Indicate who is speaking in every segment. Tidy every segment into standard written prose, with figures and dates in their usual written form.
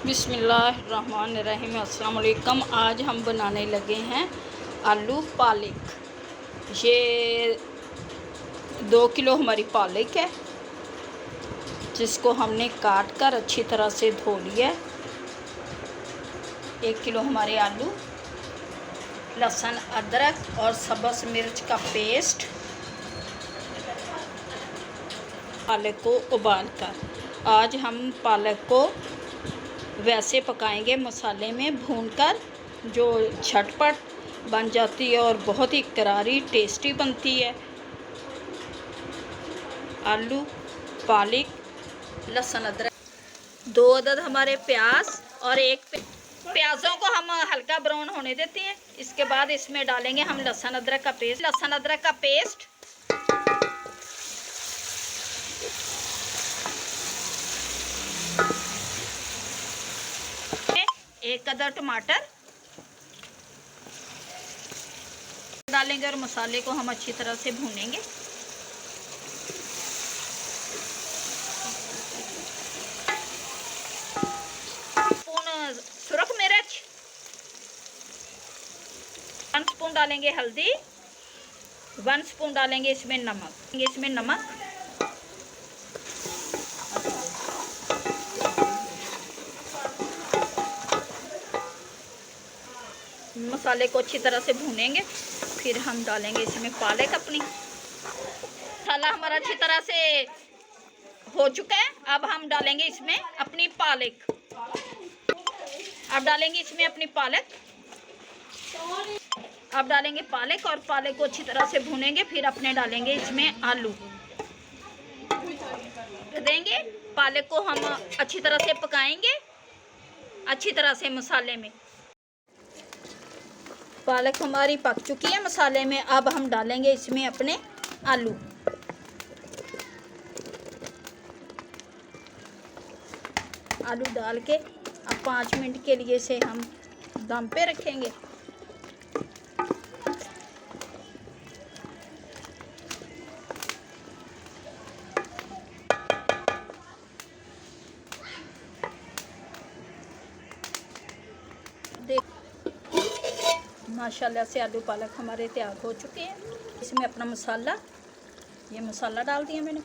Speaker 1: बिस्मिल्लाहिर्रहमानिर्रहीम। अस्सलाम वालेकुम। आज हम बनाने लगे हैं आलू पालक। ये 2 किलो हमारी पालक है, जिसको हमने काट कर अच्छी तरह से धो लिया है। 1 किलो हमारे आलू, लहसुन अदरक और सब्ज़ मिर्च का पेस्ट, पालक को उबाल कर। आज हम पालक को वैसे पकाएंगे मसाले में भूनकर, जो झटपट बन जाती है और बहुत ही करारी टेस्टी बनती है। आलू, पालक, लहसुन अदरक, 2 अदद हमारे प्याज और प्याज़ों को हम हल्का ब्राउन होने देते हैं। इसके बाद इसमें डालेंगे हम लहसुन अदरक का पेस्ट। एक अदर टमाटर डालेंगे और मसाले को हम अच्छी तरह से भूनेंगे। स्पून सुरख मिर्च, 1 स्पून डालेंगे हल्दी, 1 स्पून डालेंगे इसमें नमक। मसाले को अच्छी तरह से भूनेंगे, फिर हम डालेंगे इसमें पालक अपनी। मसाला हमारा अच्छी तरह से हो चुका है। अब हम डालेंगे इसमें अपनी पालक। अब डालेंगे पालक और पालक को अच्छी तरह से भूनेंगे। फिर अपने डालेंगे इसमें आलू देंगे। पालक को हम अच्छी तरह से पकाएंगे, अच्छी तरह से मसाले में। पालक हमारी पक चुकी है मसाले में। अब हम डालेंगे इसमें अपने आलू। आलू डाल के अब 5 मिनट के लिए इसे हम दम पे रखेंगे। माशाल्लाह से आलू पालक हमारे तैयार हो चुके हैं। इसमें अपना मसाला डाल दिया मैंने।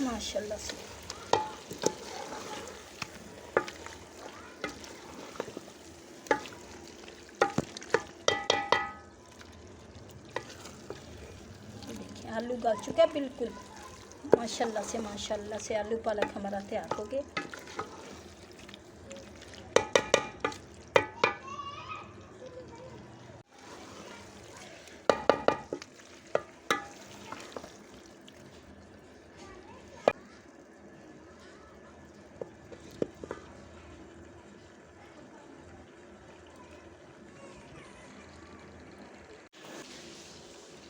Speaker 1: माशाल्लाह से देखिए आलू गल चुका है बिल्कुल। माशाल्लाह से आलू पालक हमारा तैयार हो गया।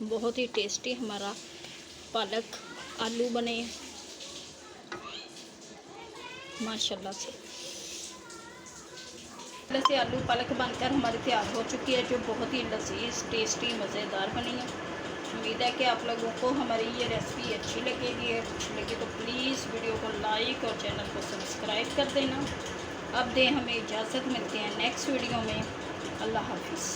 Speaker 1: बहुत ही टेस्टी हमारा पालक आलू बने माशाल्लाह से। वैसे आलू पालक बनकर हमारी तैयार हो चुकी है, जो बहुत ही लजीज टेस्टी मज़ेदार बनी है। उम्मीद है कि आप लोगों को हमारी ये रेसिपी अच्छी लगेगी। अच्छी लगी तो प्लीज़ वीडियो को लाइक और चैनल को सब्सक्राइब कर देना। अब दें हमें इजाज़त, मिलते हैं नेक्स्ट वीडियो में। अल्लाह हाफिज़।